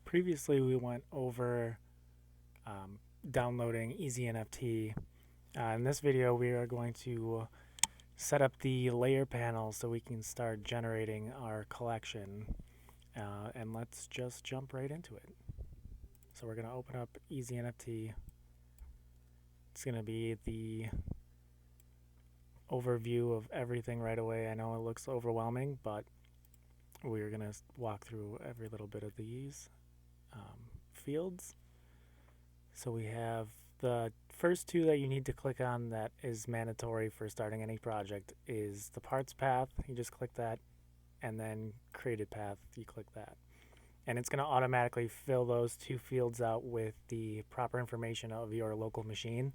Previously, we went over downloading Easy NFT. In this video, we are going to set up the layer panel so we can start generating our collection. And let's just jump right into it. So we're going to open up Easy NFT. It's going to be the overview of everything right away. I know it looks overwhelming, but we're going to walk through every little bit of these fields. So we have the first two that you need to click on that is mandatory for starting any project is the parts path. You just click that, and then created path, you click that. And it's going to automatically fill those two fields out with the proper information of your local machine.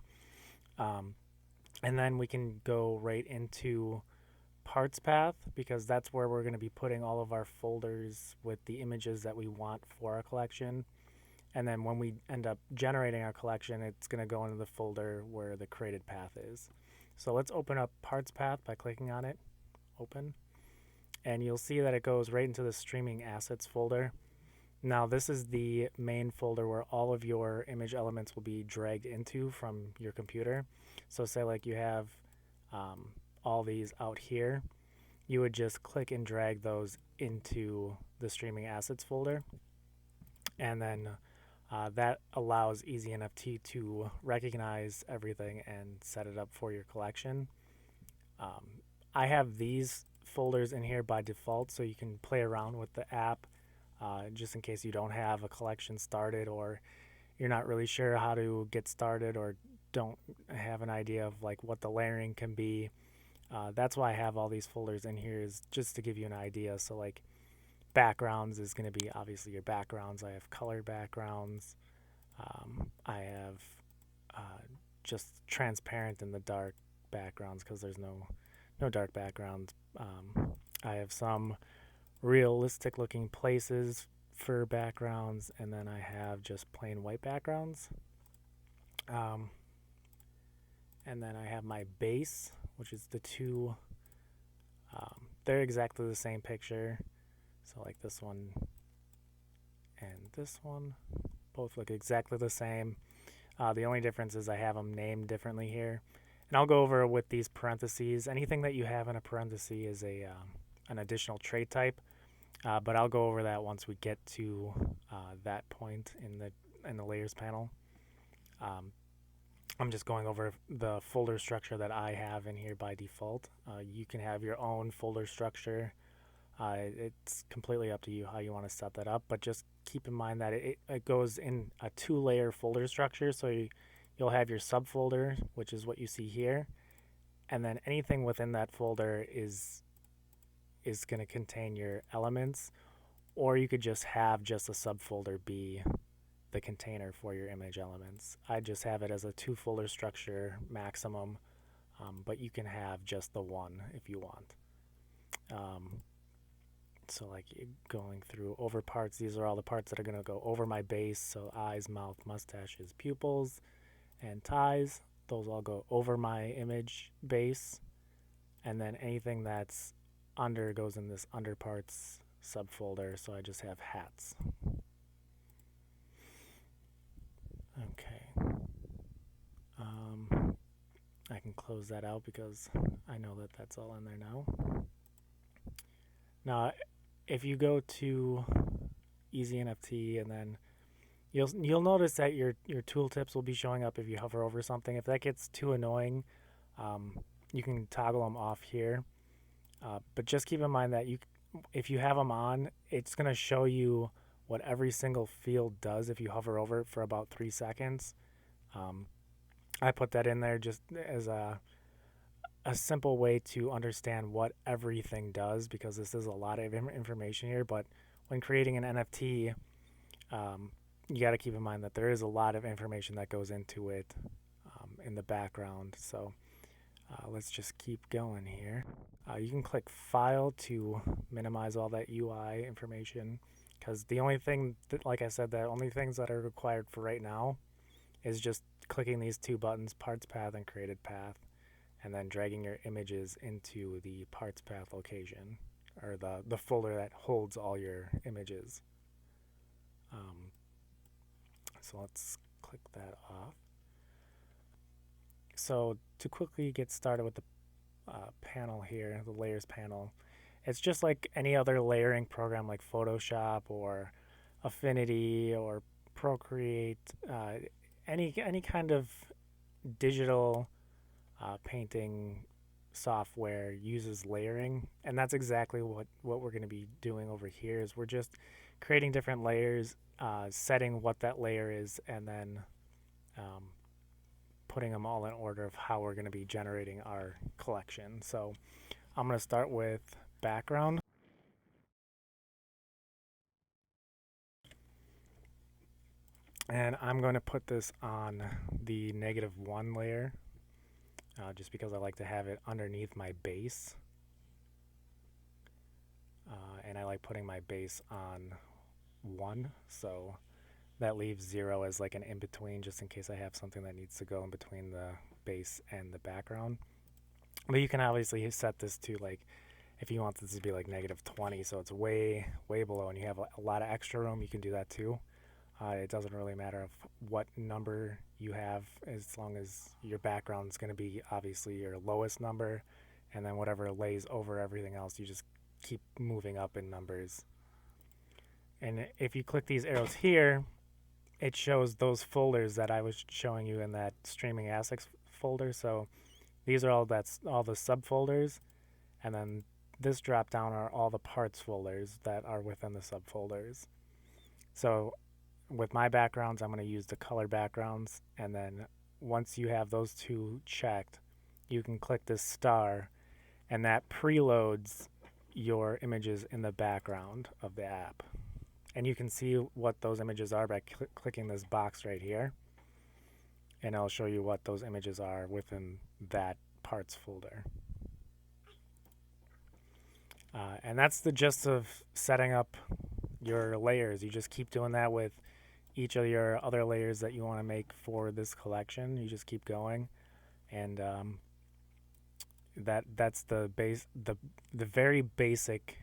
And then we can go right into parts path, because that's where we're going to be putting all of our folders with the images that we want for our collection. And then when we end up generating our collection, it's going to go into the folder where the created path is. So let's open up parts path by clicking on it, open. And you'll see that it goes right into the streaming assets folder. Now this is the main folder where all of your image elements will be dragged into from your computer. So say like you have all these out here, you would just click and drag those into the streaming assets folder. And then that allows Easy NFT to recognize everything and set it up for your collection. I have these folders in here by default, so you can play around with the app just in case you don't have a collection started, or you're not really sure how to get started, or don't have an idea of like what the layering can be. That's why I have all these folders in here, is just to give you an idea. So like backgrounds is going to be obviously your backgrounds. I have color backgrounds. I have just transparent in the dark backgrounds because there's no dark backgrounds. I have some realistic looking places for backgrounds, and then I have just plain white backgrounds. And then I have my base, which is the two. They're exactly the same picture. So like this one and this one both look exactly the same. The only difference is I have them named differently here. And I'll go over with these parentheses. Anything that you have in a parenthesis is an additional trait type, but I'll go over that once we get to that point in the layers panel. I'm just going over the folder structure that I have in here by default. You can have your own folder structure. It's completely up to you how you want to set that up, but just keep in mind that it goes in a 2-layer folder structure. So you'll have your subfolder, which is what you see here, and then anything within that folder is going to contain your elements, or you could just have just a subfolder be the container for your image elements. I just have it as a 2-folder structure maximum, but you can have just the one if you want. So like going through over parts, these are all the parts that are going to go over my base. So eyes, mouth, mustaches, pupils, and ties. Those all go over my image base. And then anything that's under goes in this under parts subfolder. So I just have hats. Okay. I can close that out because I know that that's all in there now. Now, if you go to Easy NFT, and then you'll notice that your tooltips will be showing up if you hover over something. If that gets too annoying, you can toggle them off here. But just keep in mind that if you have them on, it's going to show you what every single field does if you hover over it for about 3 seconds. I put that in there just as a simple way to understand what everything does, because this is a lot of information here. But when creating an NFT, you got to keep in mind that there is a lot of information that goes into it in the background. So let's just keep going here. You can click File to minimize all that UI information, because the only thing that, like I said, the only things that are required for right now is just clicking these 2 buttons, Parts Path and Created Path, and then dragging your images into the parts path location, or the folder that holds all your images. So let's click that off. So to quickly get started with the panel here, the layers panel, it's just like any other layering program like Photoshop or Affinity or Procreate, any kind of digital painting software uses layering, and that's exactly what we're going to be doing over here. Is we're just creating different layers, setting what that layer is, and then putting them all in order of how we're going to be generating our collection. So I'm going to start with background. And I'm going to put this on the -1 layer, just because I like to have it underneath my base. And I like putting my base on 1, so that leaves 0 as like an in-between, just in case I have something that needs to go in between the base and the background. But you can obviously set this to, like, if you want this to be like -20, so it's way below and you have a lot of extra room, you can do that too. It doesn't really matter of what number you have, as long as your background is going to be obviously your lowest number, and then whatever lays over everything else, you just keep moving up in numbers. And if you click these arrows here, it shows those folders that I was showing you in that streaming assets folder. So these are all the subfolders, and then this drop down are all the parts folders that are within the subfolders. So with my backgrounds, I'm going to use the color backgrounds, and then once you have those two checked, you can click this star, and that preloads your images in the background of the app. And you can see what those images are by clicking this box right here, and I'll show you what those images are within that parts folder. And that's the gist of setting up your layers. You just keep doing that with each of your other layers that you want to make for this collection. You just keep going, and that's the base, the very basic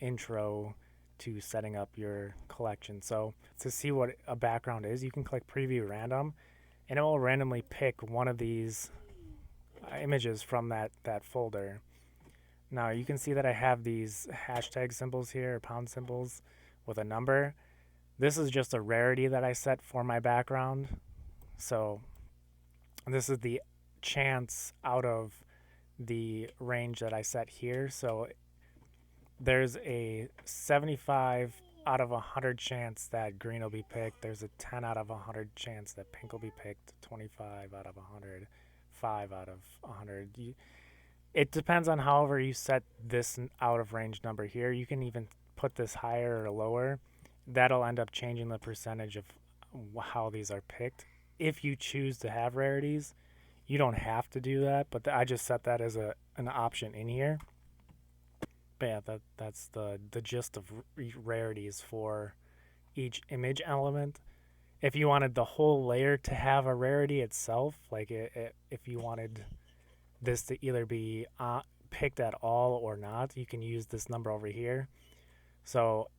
intro to setting up your collection. So to see what a background is, you can click preview random, and it will randomly pick one of these images from that folder. Now you can see that I have these hashtag symbols here, or pound symbols with a number. This is just a rarity that I set for my background. So this is the chance out of the range that I set here. So there's a 75 out of 100 chance that green will be picked. There's a 10 out of 100 chance that pink will be picked. 25 out of 100, 5 out of 100. It depends on however you set this out of range number here. You can even put this higher or lower. That'll end up changing the percentage of how these are picked. If you choose to have rarities, you don't have to do that, but I just set that as an option in here. But yeah, that's the gist of rarities for each image element. If you wanted the whole layer to have a rarity itself, like if you wanted this to either be picked at all or not, you can use this number over here. So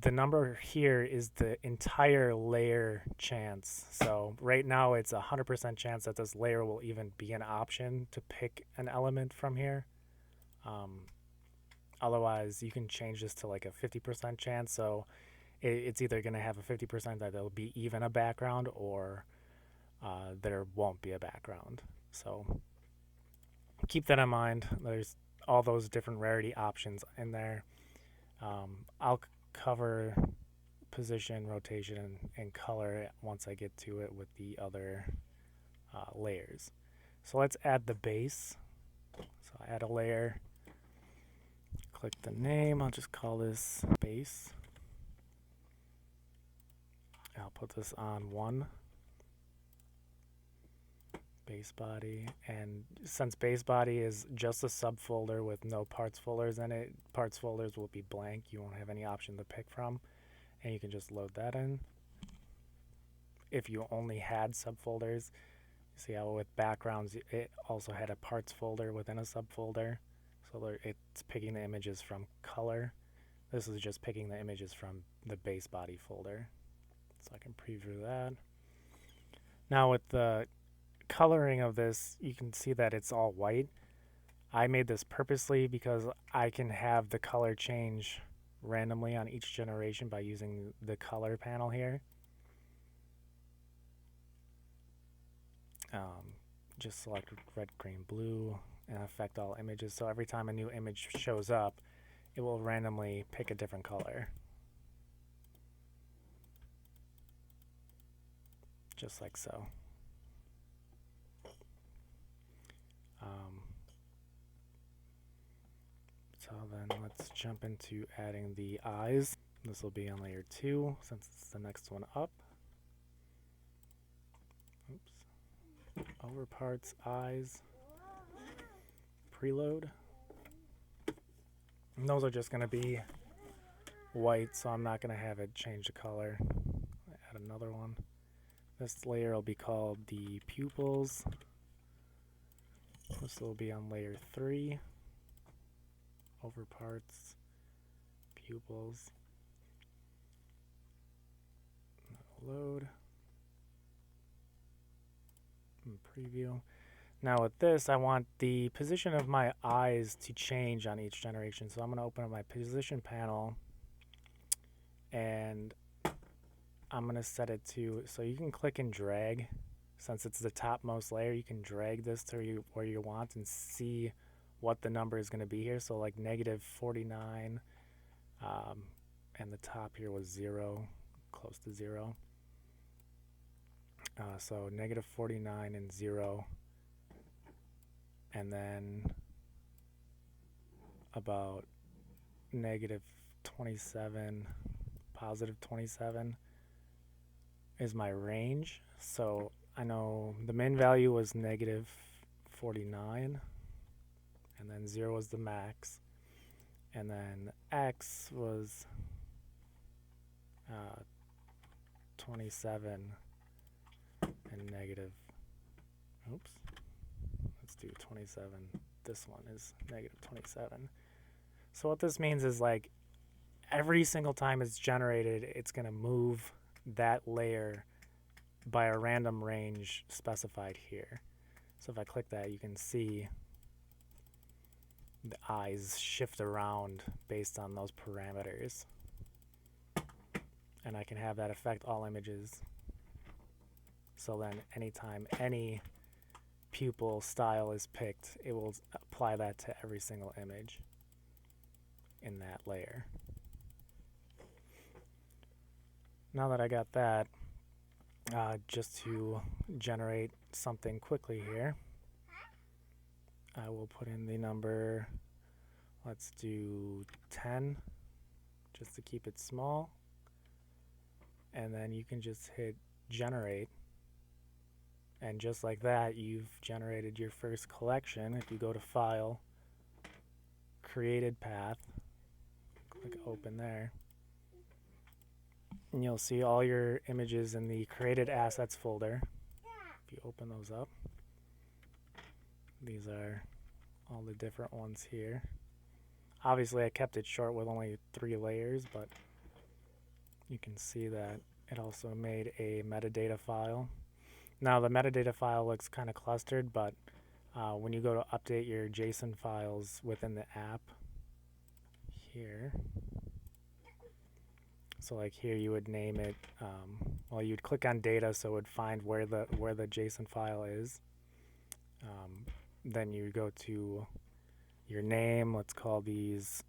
the number here is the entire layer chance. So right now it's 100% chance that this layer will even be an option to pick an element from here. Otherwise, you can change this to like a 50% chance. So it's either going to have a 50% that there'll be even a background, or there won't be a background. So keep that in mind. There's all those different rarity options in there. I'll cover position, rotation, and color once I get to it with the other layers. So let's add the base. So I add a layer, click the name, I'll just call this base. I'll put this on 1. Base body, and since base body is just a subfolder with no parts folders in it, parts folders will be blank. You won't have any option to pick from, and you can just load that in. If you only had subfolders, see how with backgrounds it also had a parts folder within a subfolder, so it's picking the images from color. This is just picking the images from the base body folder. So I can preview that. Now with the coloring of this, you can see that it's all white. I made this purposely because I can have the color change randomly on each generation by using the color panel here. Just select red, green, blue, and affect all images. So every time a new image shows up, it will randomly pick a different color. Just like so. So then let's jump into adding the eyes. This will be on layer 2 since it's the next one up. Oops. Over parts, eyes, preload. And those are just going to be white, so I'm not going to have it change the color. Add another one. This layer will be called the pupils. This will be on layer 3. Over parts, pupils. Load. And preview. Now with this, I want the position of my eyes to change on each generation. So I'm going to open up my position panel and I'm going to set it to, so you can click and drag. Since it's the topmost layer, you can drag this to where you want and see what the number is going to be here. So like negative 49, and the top here was 0, close to 0. So negative 49 and 0. And then about negative 27, positive 27 is my range. So I know the min value was negative 49, and then 0 was the max, and then x was 27 and negative, oops, let's do 27. This one is negative 27. So what this means is like every single time it's generated, it's going to move that layer by a random range specified here. So if I click that, you can see the eyes shift around based on those parameters. And I can have that affect all images. So then anytime any pupil style is picked, it will apply that to every single image in that layer. Now that I got that, just to generate something quickly here, I will put in the number, let's do 10, just to keep it small. And then you can just hit generate. And just like that, you've generated your first collection. If you go to File, Created Path, click Open there, and you'll see all your images in the Created Assets folder. If you open those up, these are all the different ones here. Obviously, I kept it short with only 3 layers, but you can see that it also made a metadata file. Now, the metadata file looks kind of clustered, but when you go to update your JSON files within the app here, so like here you would name it, well, you'd click on data so it would find where the JSON file is. Then you go to your name. Let's call these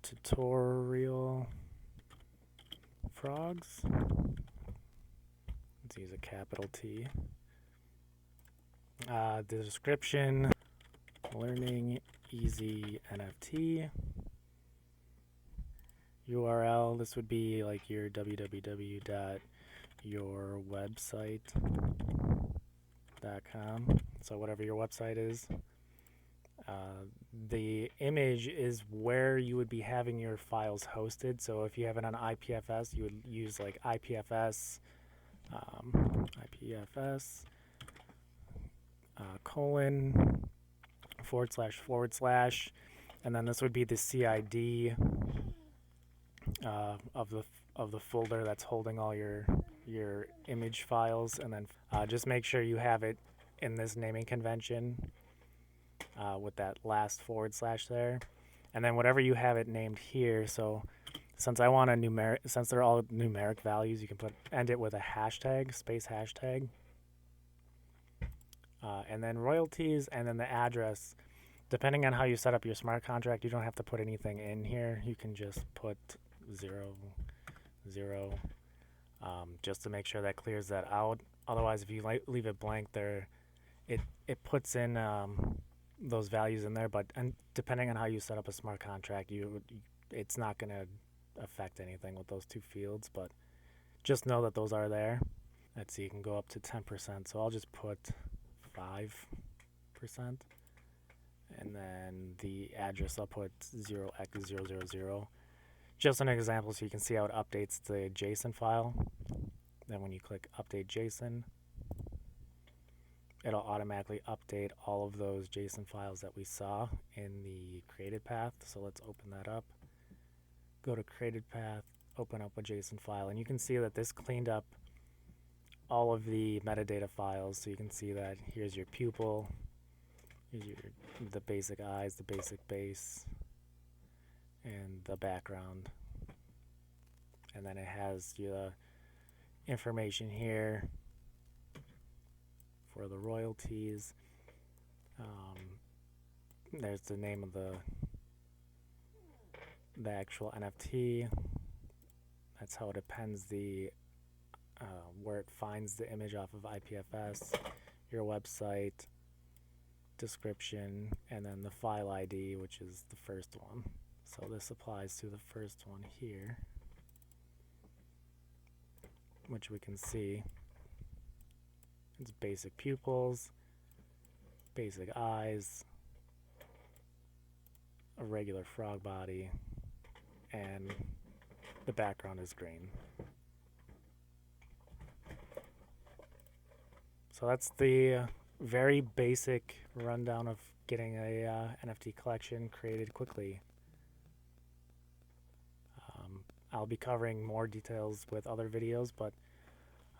tutorial frogs. Let's use a capital T. The description, learning easy NFT. URL, this would be like your www.yourwebsite.com. So whatever your website is. The image is where you would be having your files hosted. So if you have it on IPFS, you would use like IPFS, colon // and then this would be the CID of of the folder that's holding all your image files, and then just make sure you have it in this naming convention with that last / there, and then whatever you have it named here. So since I want a numeric, since they're all numeric values, you can end it with a hashtag, space hashtag, and then royalties, and then the address. Depending on how you set up your smart contract, you don't have to put anything in here. You can just put 0, 0, just to make sure that clears that out. Otherwise, if you leave it blank there, it puts in those values in there. But depending on how you set up a smart contract, it's not going to affect anything with those two fields. But just know that those are there. Let's see, you can go up to 10%. So I'll just put 5%. And then the address, I'll put 0x000. Just an example so you can see how it updates the JSON file. Then when you click Update JSON, it'll automatically update all of those JSON files that we saw in the created path. So let's open that up. Go to created path, open up a JSON file, and you can see that this cleaned up all of the metadata files. So you can see that here's your pupil, here's the basic eyes, the basic base, and the background. And then it has the information here for the royalties. There's the name of the actual NFT. That's how it appends the where it finds the image off of IPFS, your website, description, and then the file ID, which is the first one. So this applies to the first one here, which we can see. It's basic pupils, basic eyes, a regular frog body, and the background is green. So that's the very basic rundown of getting a NFT collection created quickly. I'll be covering more details with other videos, but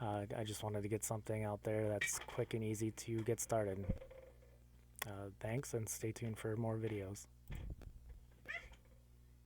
I just wanted to get something out there that's quick and easy to get started. Thanks, and stay tuned for more videos.